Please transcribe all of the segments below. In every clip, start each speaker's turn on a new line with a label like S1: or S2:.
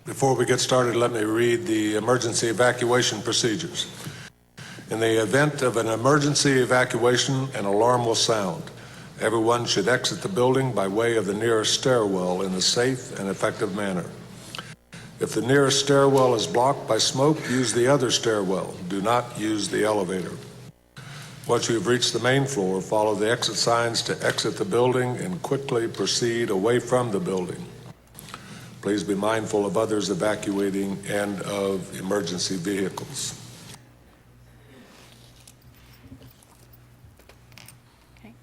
S1: Before we get started, let me read the emergency evacuation procedures. In the event of an emergency evacuation, an alarm will sound. Everyone should exit the building by way of the nearest stairwell in a safe and effective manner. If the nearest stairwell is blocked by smoke, use the other stairwell. Do not use the elevator. Once you have reached the main floor, follow the exit signs to exit the building and quickly proceed away from the building. Please be mindful of others evacuating and of emergency vehicles.
S2: Okay.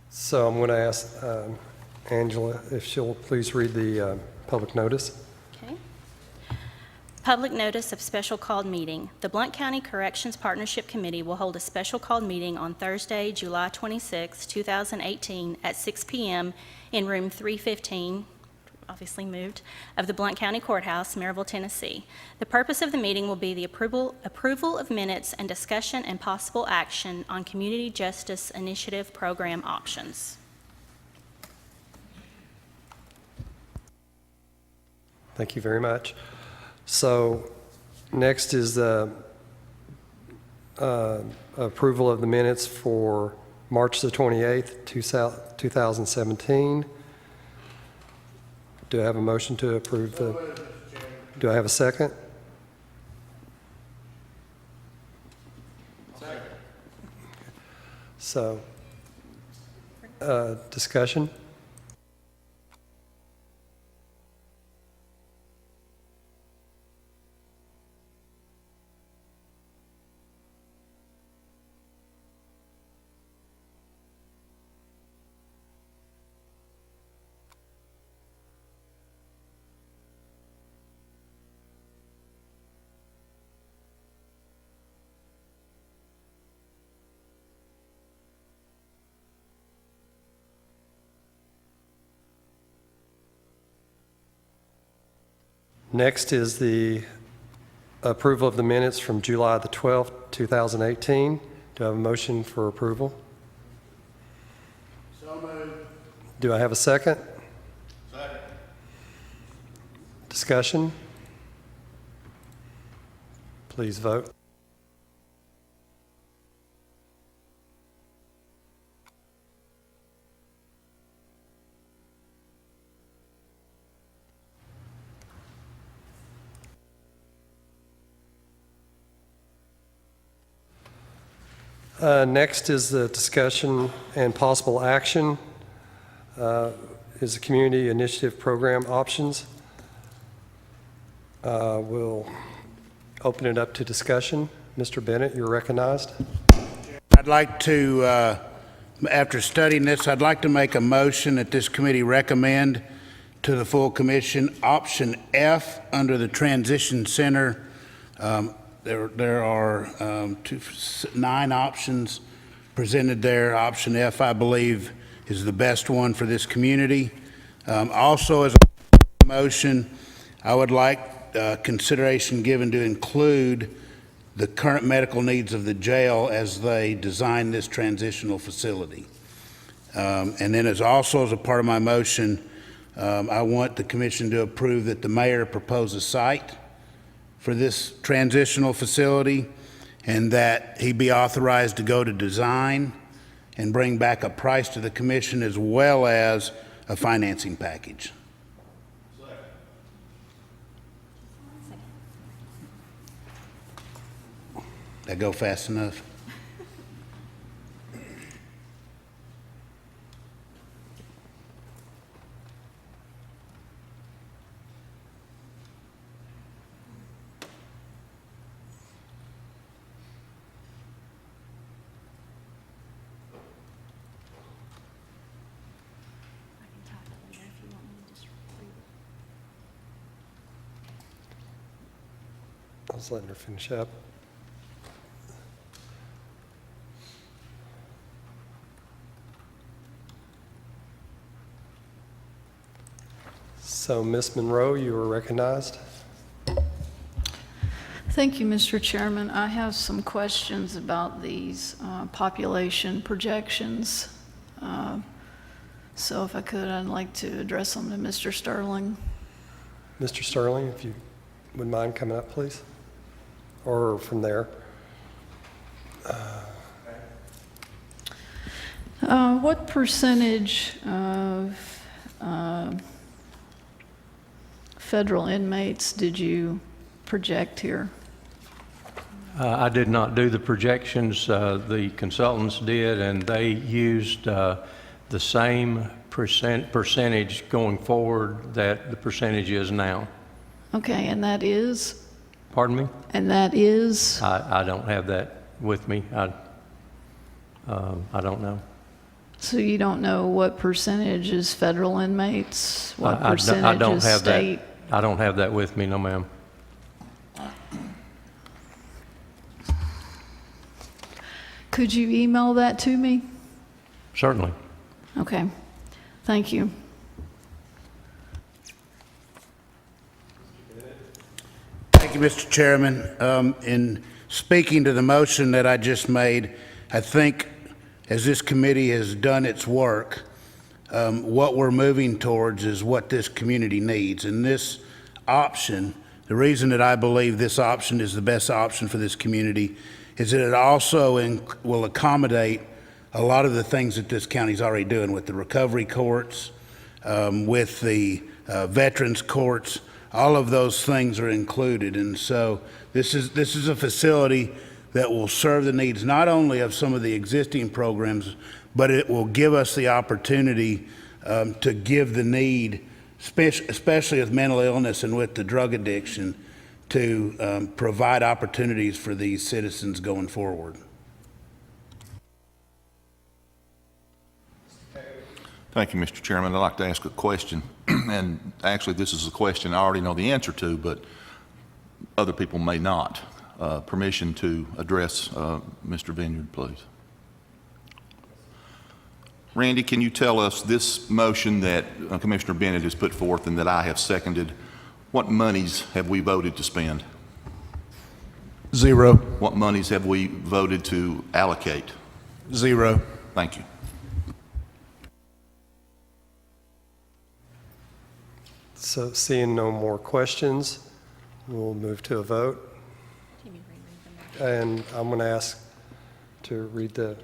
S3: So I'm going to ask Angela if she'll please read the public notice.
S2: Okay. Public notice of special called meeting. The Blount County Corrections Partnership Committee will hold a special called meeting on Thursday, July 26, 2018 at 6 p.m. in room 315, obviously moved, of the Blount County Courthouse, Maryville, Tennessee. The purpose of the meeting will be the approval of minutes and discussion and possible action on Community Justice Initiative program options.
S3: Thank you very much. So next is the approval of the minutes for March the 28th, 2017. Do I have a motion to approve the? Do I have a second?
S4: Second.
S3: So, discussion? Next is the approval of the minutes from July the 12th, 2018. Do I have a motion for approval?
S4: So moved.
S3: Do I have a second?
S4: Second.
S3: Discussion? Please vote. Next is the discussion and possible action is the Community Initiative Program options. We'll open it up to discussion. Mr. Bennett, you're recognized.
S4: I'd like to, after studying this, I'd like to make a motion that this committee recommend to the full commission option F under the Transition Center. There are 9 options presented there. Option F, I believe, is the best one for this community. Also, as a motion, I would like consideration given to include the current medical needs of the jail as they design this transitional facility. And then as a part of my motion, I want the commission to approve that the mayor propose a site for this transitional facility and that he be authorized to go to design and bring back a price to the commission as well as a financing package. That go fast enough?
S3: I was letting her finish up. So, Ms. Monroe, you are recognized.
S5: Thank you, Mr. Chairman. I have some questions about these population projections. So if I could, I'd like to address them to Mr. Sterling.
S3: Mr. Sterling, if you would mind coming up, please, or from there.
S5: What percentage of federal inmates did you project here?
S6: I did not do the projections. The consultants did, and they used the same percentage going forward that the percentage is now.
S5: Okay, and that is?
S6: Pardon me?
S5: And that is?
S6: I don't have that with me. I don't know.
S5: So you don't know what percentage is federal inmates? What
S6: I
S5: percentage
S6: don't
S5: is
S6: have
S5: state?
S6: that. I don't have that with me, no, ma'am.
S5: Could you email that to me?
S6: Certainly.
S5: Okay, thank you.
S4: Thank you, Mr. Chairman. In speaking to the motion that I just made, I think as this committee has done its work, what we're moving towards is what this community needs. And this option, the reason that I believe this option is the best option for this community is that it also will accommodate a lot of the things that this county's already doing with the recovery courts, with the veterans courts. All of those things are included. And so this is a facility that will serve the needs not only of some of the existing programs, but it will give us the opportunity to give the need, especially with mental illness and with the drug addiction, to provide opportunities for these citizens going forward.
S7: Thank you, Mr. Chairman. I'd like to ask a question, and actually this is a question I already know the answer to, but other people may not. Permission to address Mr. Vineyard, please. Randy, can you tell us this motion that Commissioner Bennett has put forth and that I have seconded, what monies have we voted to spend?
S8: Zero.
S7: What monies have we voted to allocate?
S8: Zero.
S7: Thank you.
S3: So seeing no more questions, we'll move to a vote.
S2: Can you reread them?
S3: And I'm going to ask to read the,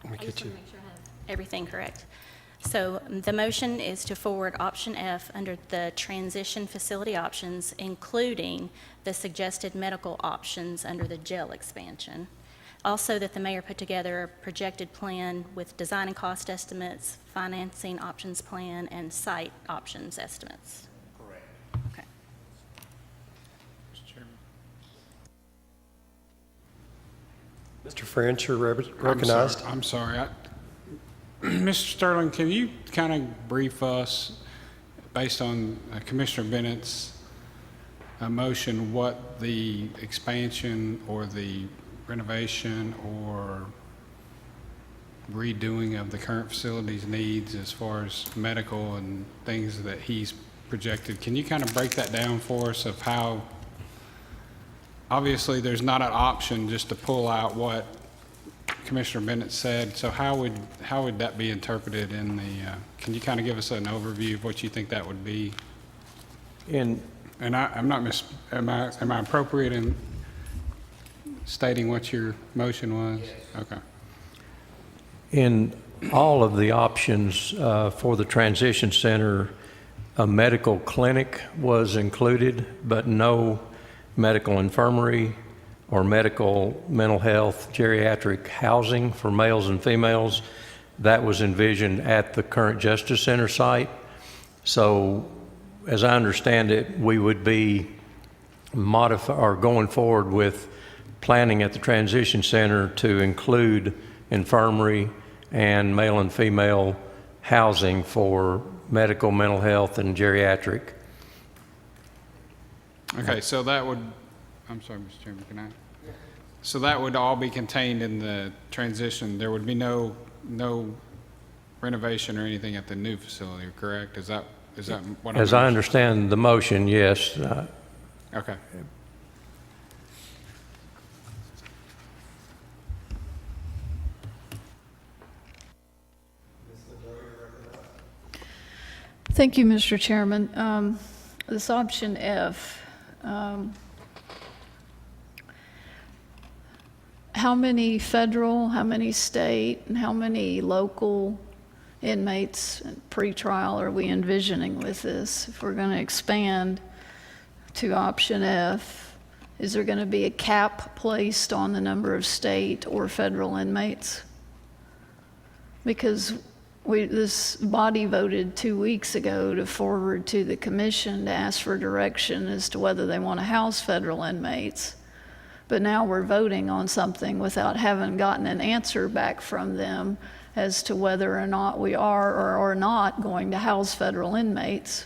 S3: let me
S2: I just
S3: get you.
S2: want to make sure I have everything correct. So the motion is to forward option F under the transition facility options, including the suggested medical options under the jail expansion. Also, that the mayor put together a projected plan with design and cost estimates, financing options plan, and site options estimates.
S4: Correct.
S2: Okay.
S3: Mr. French, you're recognized.
S8: I'm sorry. Mr. Sterling, can you kind of brief us, based on Commissioner Bennett's motion, what the expansion or the renovation or redoing of the current facilities needs as far as medical and things that he's projected? Can you kind of break that down for us of how, obviously there's not an option just to pull out what Commissioner Bennett said, so how would that be interpreted in the, can you kind of give us an overview of what you think that would be? And am I appropriate in stating what your motion was? Yes. Okay.
S6: In all of the options for the transition center, a medical clinic was included, but no medical infirmary or medical mental health geriatric housing for males and females. That was envisioned at the current Justice Center site. So as I understand it, we would be going forward with planning at the transition center to include infirmary and male and female housing for medical, mental health, and geriatric.
S8: Okay, so that would, I'm sorry, Mr. Chairman, can I? So that would all be contained in the transition. There would be no renovation or anything at the new facility, correct? Is that what I'm
S6: As I understand the motion, yes.
S8: Okay.
S5: Thank you, Mr. Chairman. This option F, how many federal, how many state, and how many local inmates pretrial are we envisioning with this? If we're going to expand to option F, is there going to be a cap placed on the number of state or federal inmates? Because this body voted 2 weeks ago to forward to the commission to ask for direction as to whether they want to house federal inmates. But now we're voting on something without having gotten an answer back from them as to whether or not we are or are not going to house federal inmates.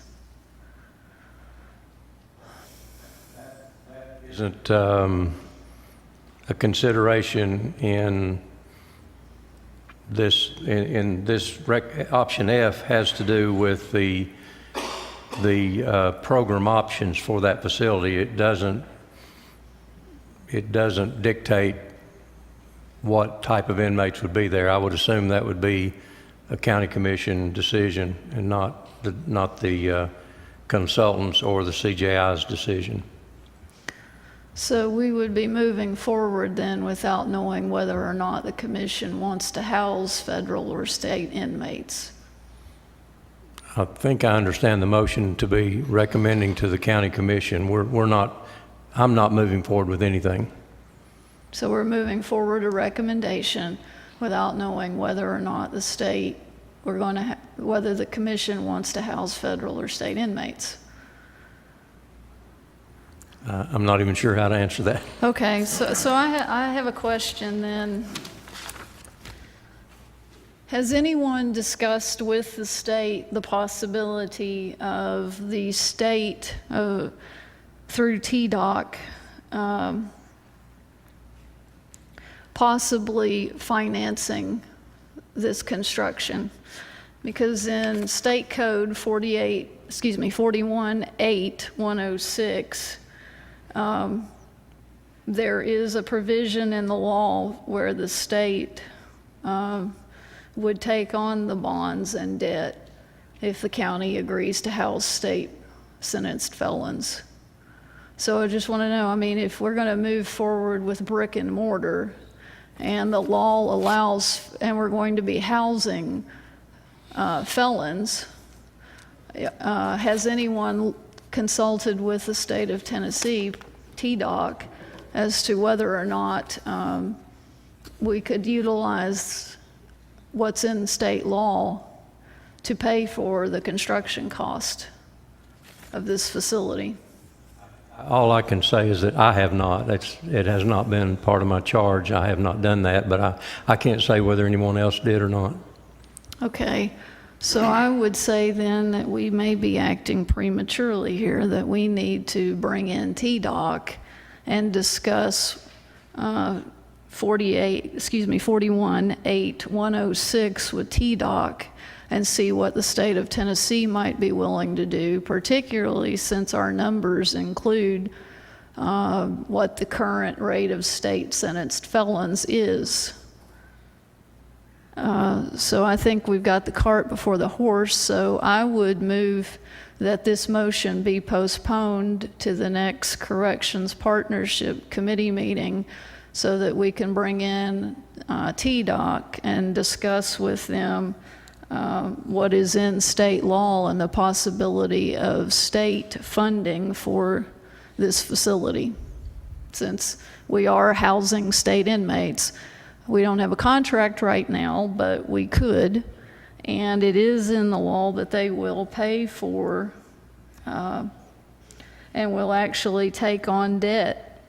S6: Isn't a consideration in this option F has to do with the program options for that facility. It doesn't dictate what type of inmates would be there. I would assume that would be a county commission decision and not the consultants or the CJI's decision.
S5: So we would be moving forward then without knowing whether or not the commission wants to house federal or state inmates.
S6: I think I understand the motion to be recommending to the county commission. I'm not moving forward with anything.
S5: So we're moving forward a recommendation without knowing whether or not the state, whether the commission wants to house federal or state inmates.
S6: I'm not even sure how to answer that.
S5: Okay, so I have a question then. Has anyone discussed with the state the possibility of the state through TDOC possibly financing this construction? Because in State Code 41.8.106, there is a provision in the law where the state would take on the bonds and debt if the county agrees to house state sentenced felons. So I just want to know, I mean, if we're going to move forward with brick and mortar and the law allows, and we're going to be housing felons, has anyone consulted with the state of Tennessee, TDOC, as to whether or not we could utilize what's in state law to pay for the construction cost of this facility?
S6: All I can say is that I have not. It has not been part of my charge. I have not done that, but I can't say whether anyone else did or not.
S5: Okay. So I would say then that we may be acting prematurely here, that we need to bring in TDOC and discuss 41.8.106 with TDOC and see what the state of Tennessee might be willing to do, particularly since our numbers include what the current rate of state sentenced felons is. So I think we've got the cart before the horse, so I would move that this motion be postponed to the next Corrections Partnership Committee meeting so that we can bring in TDOC and discuss with them what is in state law and the possibility of state funding for this facility. Since we are housing state inmates, we don't have a contract right now, but we could, and it is in the law that they will pay for and will actually take on debt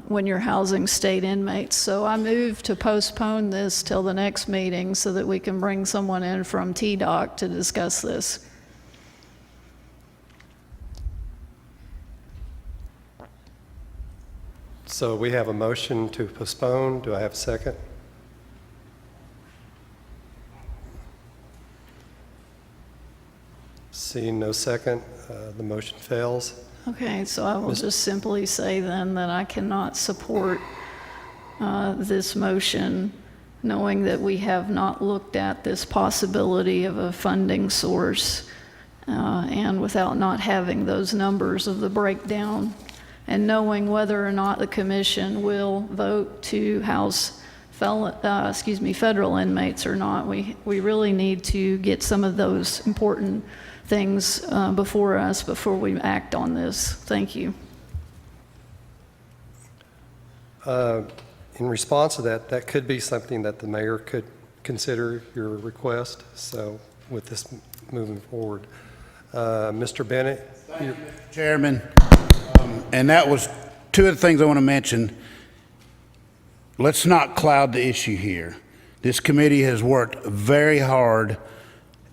S5: when you're housing state inmates. So I move to postpone this till the next meeting so that we can bring someone in from TDOC to discuss this.
S3: So we have a motion to postpone. Do I have a second? Seeing no second, the motion fails.
S5: Okay, so I will just simply say then that I cannot support this motion knowing that we have not looked at this possibility of a funding source, and without not having those numbers of the breakdown, and knowing whether or not the commission will vote to house federal inmates or not. We really need to get some of those important things before us before we act on this. Thank you.
S3: In response to that, that could be something that the mayor could consider your request, so with this moving forward. Mr. Bennett?
S4: Chairman, and that was two of the things I want to mention. Let's not cloud the issue here. This committee has worked very hard,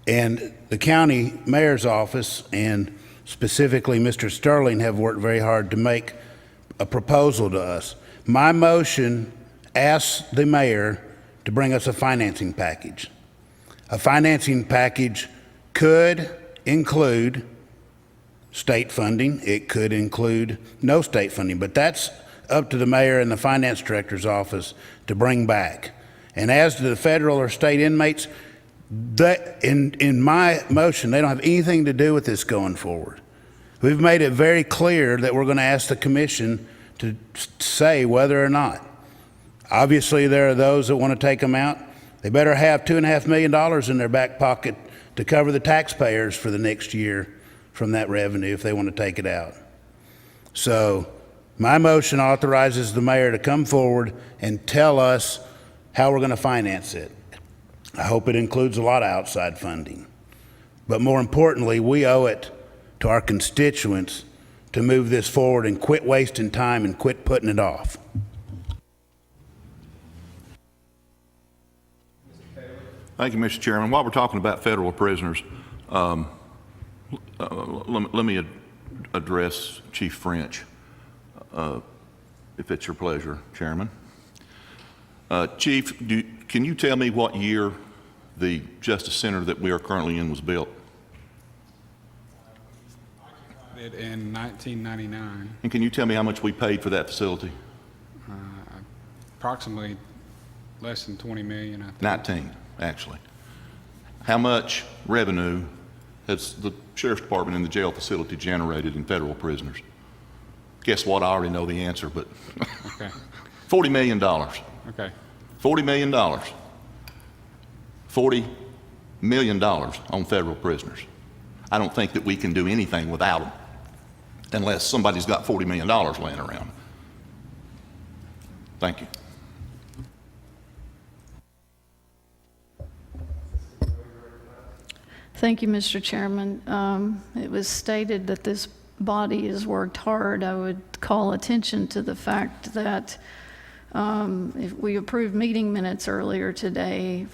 S4: and the county mayor's office and specifically Mr. Sterling have worked very hard to make a proposal to us. My motion asks the mayor to bring us a financing package. A financing package could include state funding. It could include no state funding, but that's up to the mayor and the finance director's office to bring back. And as to the federal or state inmates, in my motion, they don't have anything to do with this going forward. We've made it very clear that we're going to ask the commission to say whether or not. Obviously, there are those that want to take them out. They better have $2.5 million in their back pocket to cover the taxpayers for the next year from that revenue if they want to take it out. So my motion authorizes the mayor to come forward and tell us how we're going to finance it. I hope it includes a lot of outside funding. But more importantly, we owe it to our constituents to move this forward and quit wasting time and quit putting it off.
S7: Thank you, Mr. Chairman. While we're talking about federal prisoners, let me address Chief French, if it's your pleasure, Chairman. Chief, can you tell me what year the Justice Center that we are currently in was built?
S8: In 1999,
S7: And can you tell me how much we paid for that facility?
S8: approximately less than 20 million, I think.
S7: 19, actually. How much revenue has the Sheriff's Department and the jail facility generated in federal prisoners? Guess what? I already know the answer, but
S8: Okay,
S7: $40 million.
S8: okay.
S7: $40 million. $40 million on federal prisoners. I don't think that we can do anything without them unless somebody's got $40 million laying around. Thank you.
S5: Thank you, Mr. Chairman. It was stated that this body has worked hard. I would call attention to the fact that if we approved meeting minutes earlier today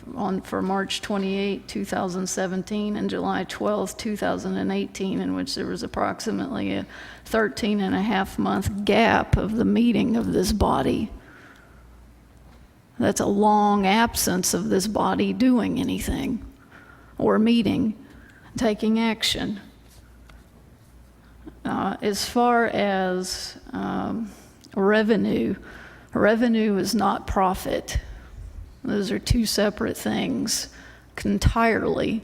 S5: for March 28, 2017 and July 12, 2018, in which there was approximately a 13-and-a-half-month gap of the meeting of this body. That's a long absence of this body doing anything or meeting, taking action. As far as revenue is not profit. Those are two separate things entirely.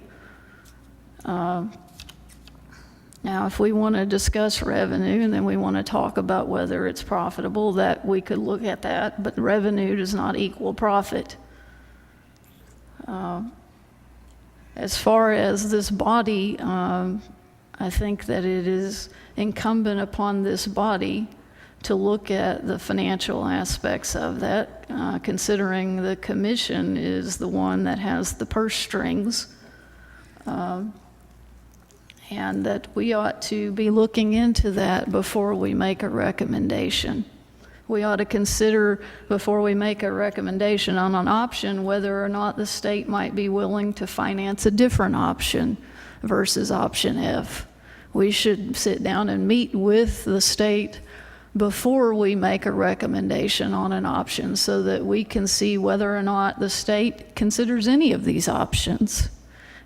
S5: Now, if we want to discuss revenue and then we want to talk about whether it's profitable, that we could look at that, but revenue does not equal profit. As far as this body, I think that it is incumbent upon this body to look at the financial aspects of that, considering the commission is the one that has the purse strings, and that we ought to be looking into that before we make a recommendation. We ought to consider, before we make a recommendation on an option, whether or not the state might be willing to finance a different option versus option F. We should sit down and meet with the state before we make a recommendation on an option so that we can see whether or not the state considers any of these options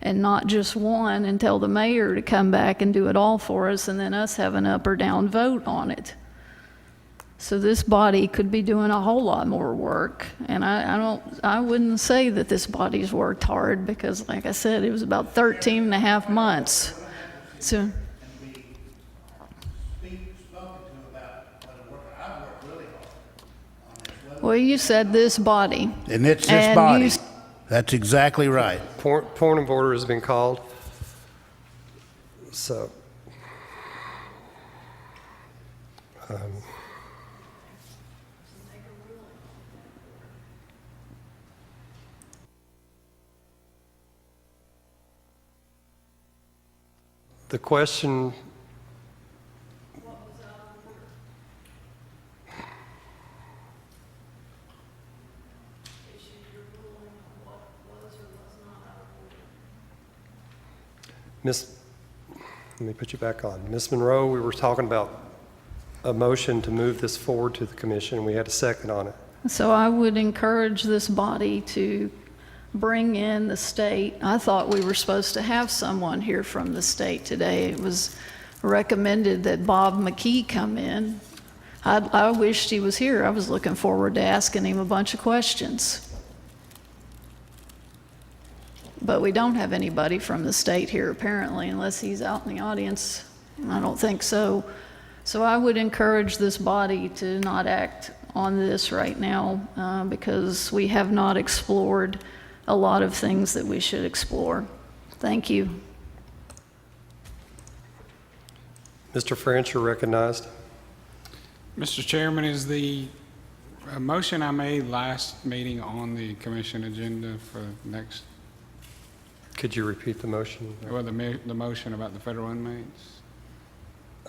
S5: and not just one, and tell the mayor to come back and do it all for us and then us have an up or down vote on it. So this body could be doing a whole lot more work. And I wouldn't say that this body's worked hard because, like I said, it was about 13 and a half months. So, well, you said this body.
S4: And it's this
S5: And
S4: body.
S5: you-
S4: That's exactly right.
S3: Point of order has been called. So, the question, Miss, let me put you back on. Ms. Monroe, we were talking about a motion to move this forward to the commission. We had a second on it.
S5: So I would encourage this body to bring in the state. I thought we were supposed to have someone here from the state today. It was recommended that Bob McKee come in. I wished he was here. I was looking forward to asking him a bunch of questions. But we don't have anybody from the state here apparently, unless he's out in the audience. I don't think so. So I would encourage this body to not act on this right now because we have not explored a lot of things that we should explore. Thank you.
S3: Mr. French, you're recognized.
S8: Mr. Chairman, is the motion I made last meeting on the commission agenda for next,
S3: Could you repeat the motion?
S8: well, the motion about the federal inmates?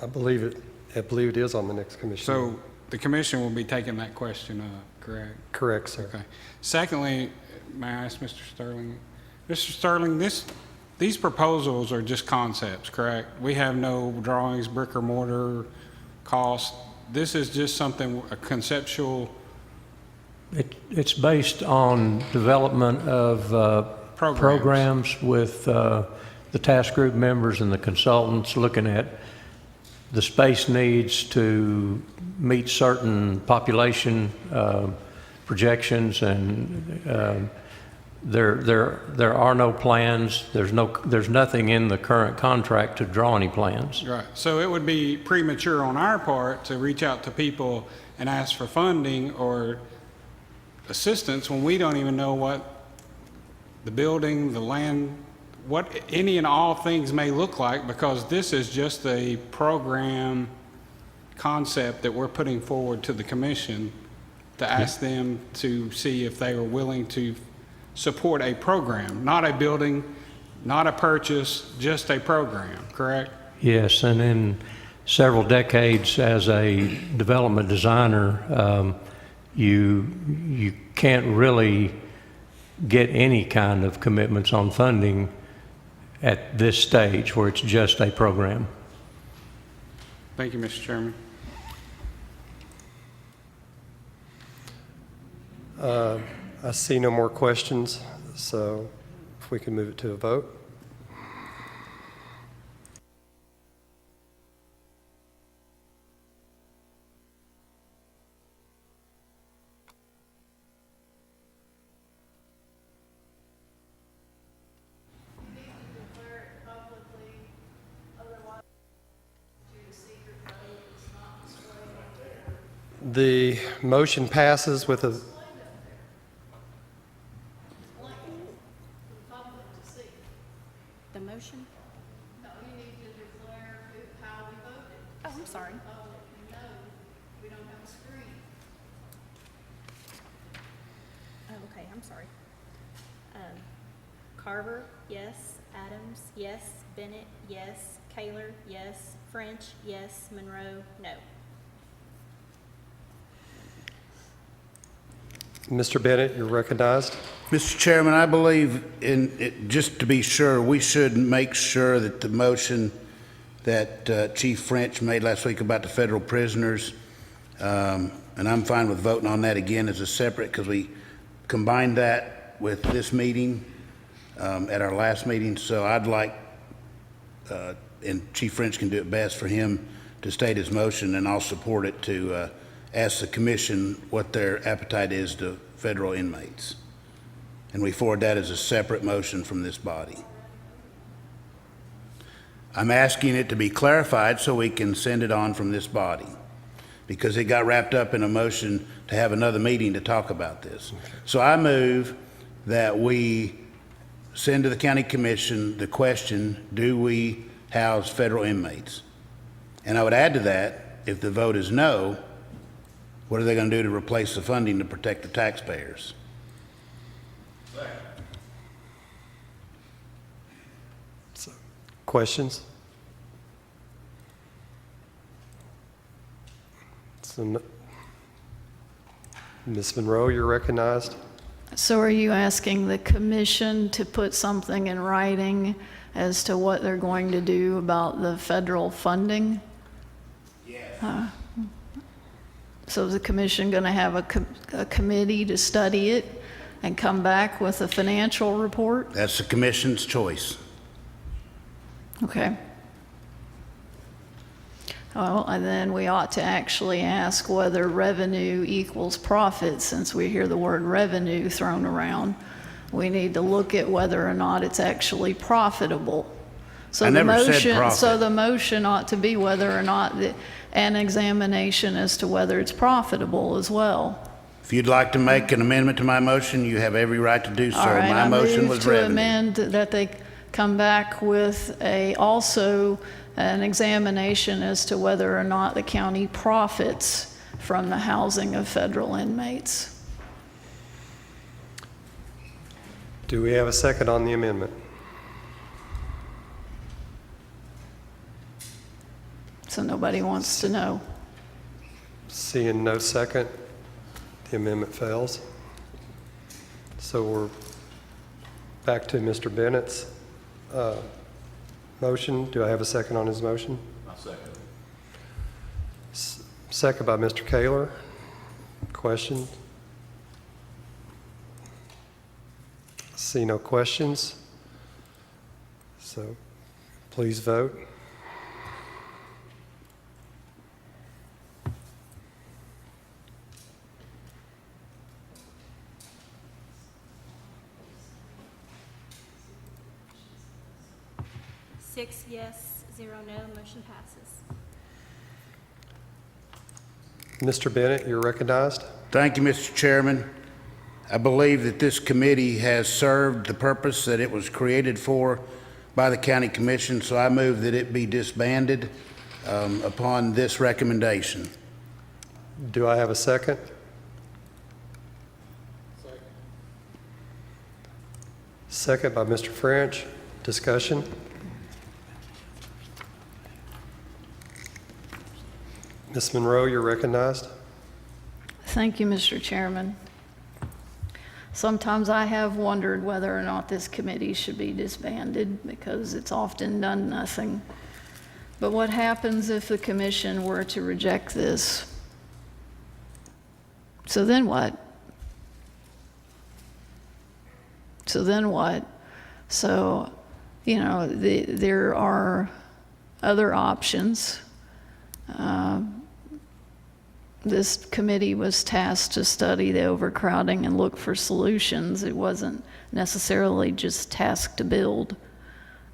S3: I believe it is on the next commission.
S8: So the commission will be taking that question up, correct?
S3: Correct, sir.
S8: Okay. Secondly, may I ask Mr. Sterling? Mr. Sterling, these proposals are just concepts, correct? We have no drawings, brick or mortar, cost. This is just something, a conceptual
S6: It's based on development of programs with the task group members and the consultants looking at the space needs to meet certain population projections, and there are no plans. There's nothing in the current contract to draw any plans.
S8: Right. So it would be premature on our part to reach out to people and ask for funding or assistance when we don't even know what the building, the land, what any and all things may look like, because this is just a program concept that we're putting forward to the commission to ask them to see if they are willing to support a program, not a building, not a purchase, just a program, correct?
S6: Yes, and in several decades as a development designer, you can't really get any kind of commitments on funding at this stage where it's just a program.
S8: Thank you, Mr. Chairman.
S3: I see no more questions, so if we can move it to a vote. The motion passes with a
S2: The motion?
S5: No, you need to declare how we voted.
S2: Oh, I'm sorry.
S5: No, we don't have a screen.
S2: Oh, okay, I'm sorry. Carver, yes. Adams, yes. Bennett, yes. Kaler, yes. French, yes. Monroe, no.
S3: Mr. Bennett, you're recognized.
S4: Mr. Chairman, I believe just to be sure, we should make sure that the motion that Chief French made last week about the federal prisoners, and I'm fine with voting on that again as a separate, because we combined that with this meeting at our last meeting. So I'd like, and Chief French can do it best, for him to state his motion, and I'll support it to ask the commission what their appetite is to federal inmates. And we forward that as a separate motion from this body. I'm asking it to be clarified so we can send it on from this body, because it got wrapped up in a motion to have another meeting to talk about this. So I move that we send to the county commission the question, do we house federal inmates? And I would add to that, if the vote is no, what are they going to do to replace the funding to protect the taxpayers?
S3: Questions? So, Ms. Monroe, you're recognized.
S5: So are you asking the commission to put something in writing as to what they're going to do about the federal funding? Yes. So is the commission going to have a committee to study it and come back with a financial report?
S4: That's the commission's choice.
S5: Okay. Well, and then we ought to actually ask whether revenue equals profit, since we hear the word revenue thrown around. We need to look at whether or not it's actually profitable. So
S4: I
S5: the
S4: never said
S5: motion,
S4: profit.
S5: so the motion ought to be whether or not an examination as to whether it's profitable as well.
S4: If you'd like to make an amendment to my motion, you have every right to do so.
S5: All right,
S4: My motion was
S5: I move to
S4: revenue.
S5: amend that they come back with also an examination as to whether or not the county profits from the housing of federal inmates.
S3: Do we have a second on the amendment?
S5: So nobody wants to know.
S3: Seeing no second, the amendment fails. So we're back to Mr. Bennett's motion. Do I have a second on his motion?
S7: I'll second.
S3: Second by Mr. Kaler. Questions? See no questions. So please vote.
S2: Six yes, 0 no, motion passes.
S3: Mr. Bennett, you're recognized.
S4: Thank you, Mr. Chairman. I believe that this committee has served the purpose that it was created for by the county commission, so I move that it be disbanded upon this recommendation.
S3: Do I have a second? Second by Mr. French. Discussion? Ms. Monroe, you're recognized.
S5: Thank you, Mr. Chairman. Sometimes I have wondered whether or not this committee should be disbanded because it's often done nothing. But what happens if the commission were to reject this? So then what? So then what? So, you know, there are other options. This committee was tasked to study the overcrowding and look for solutions. It wasn't necessarily just tasked to build.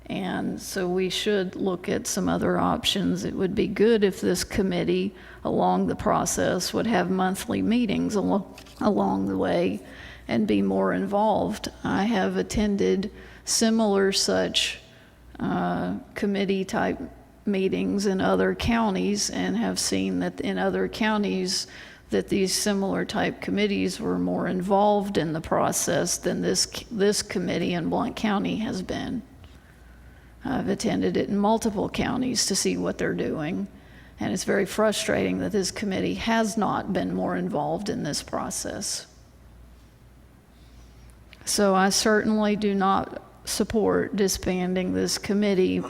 S5: And so we should look at some other options. It would be good if this committee, along the process, would have monthly meetings along the way and be more involved. I have attended similar such committee-type meetings in other counties and have seen that in other counties that these similar type committees were more involved in the process than this committee in Blount County has been. I've attended it in multiple counties to see what they're doing, and it's very frustrating that this committee has not been more involved in this process. So I certainly do not support disbanding this committee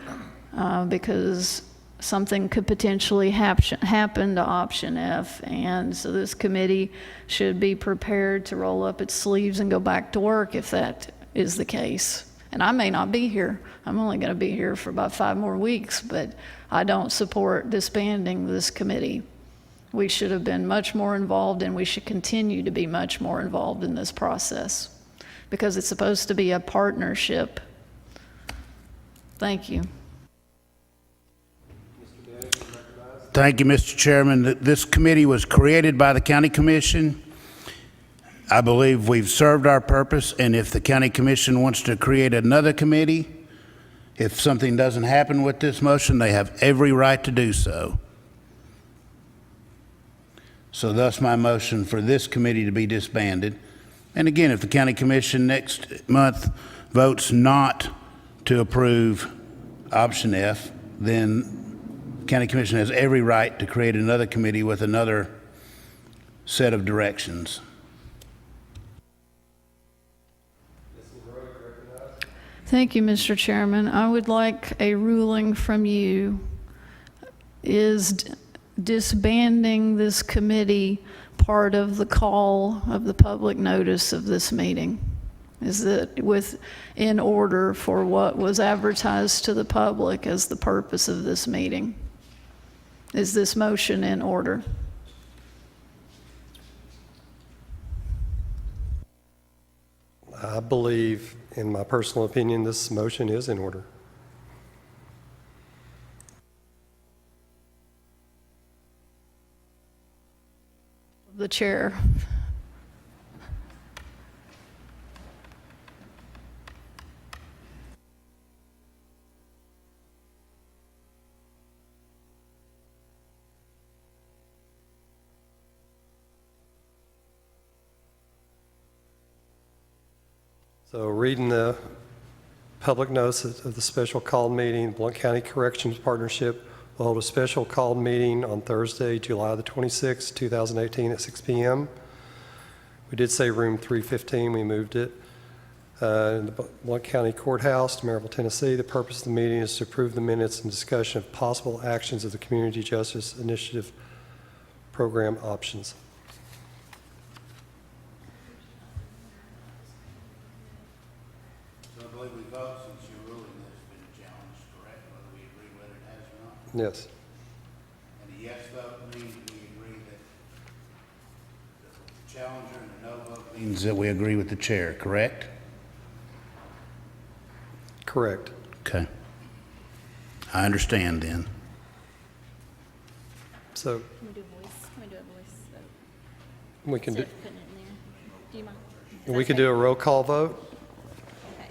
S5: because something could potentially happen to option F, and so this committee should be prepared to roll up its sleeves and go back to work if that is the case. And I may not be here. I'm only going to be here for about 5 more weeks, but I don't support disbanding this committee. We should have been much more involved, and we should continue to be much more involved in this process because it's supposed to be a partnership. Thank you.
S4: Thank you, Mr. Chairman. This committee was created by the County Commission. I believe we've served our purpose, and if the County Commission wants to create another committee, if something doesn't happen with this motion, they have every right to do so. So thus my motion for this committee to be disbanded. And again, if the County Commission next month votes not to approve option F, then County Commission has every right to create another committee with another set of directions.
S5: Thank you, Mr. Chairman. I would like a ruling from you. Is disbanding this committee part of the call of the public notice of this meeting? Is it in order for what was advertised to the public as the purpose of this meeting? Is this motion in order?
S3: I believe, in my personal opinion, this motion is in order.
S5: The chair.
S3: So reading the public notice of the special called meeting, Blount County Corrections Partnership will hold a special called meeting on Thursday, July the 26th, 2018 at 6 p.m. We did say room 315, we moved it. In the Blount County Courthouse, Maryville, Tennessee. The purpose of the meeting is to approve the minutes and discussion of possible actions of the Community Justice Initiative program options.
S4: So I believe we vote since your ruling has been challenged, correct? Whether we agree whether it has or not?
S3: Yes.
S4: And a yes vote means we agree that the challenger, and a no vote means that we agree with the chair, correct?
S3: Correct.
S4: Okay. I understand then.
S3: So
S2: Can we do a voice? Can we do a voice vote?
S3: we can do,
S2: Instead of putting it in there. Do you mind?
S3: we can do a roll call vote.
S2: Okay.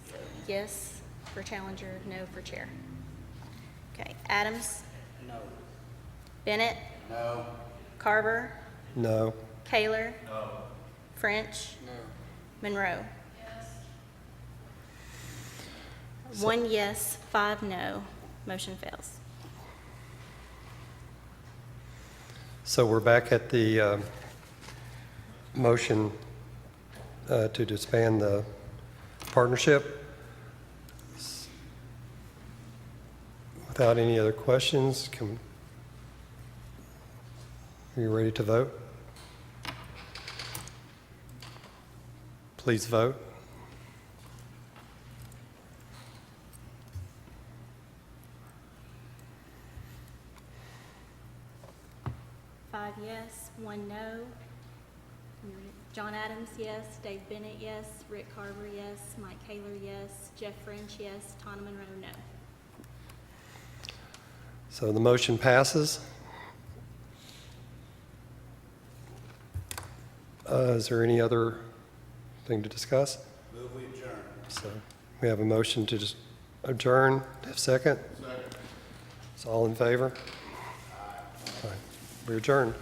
S2: So yes for challenger, no for chair. Okay. Adams? No. Bennett?
S4: No.
S2: Carver?
S3: No.
S2: Kaler? No. French? No. Monroe? Yes. 1 yes, 5 no. Motion fails.
S3: So we're back at the motion to disband the partnership. Without any other questions, are you ready to vote? Please vote.
S2: Five yes, 1 no. John Adams, yes. Dave Bennett, yes. Rick Carver, yes. Mike Kaler, yes. Jeff French, yes. Tana Monroe, no.
S3: So the motion passes. Is there any other thing to discuss?
S4: Move we adjourn.
S3: So we have a motion to just adjourn. Have a second? Second. Is all in favor? Aye. We're adjourned.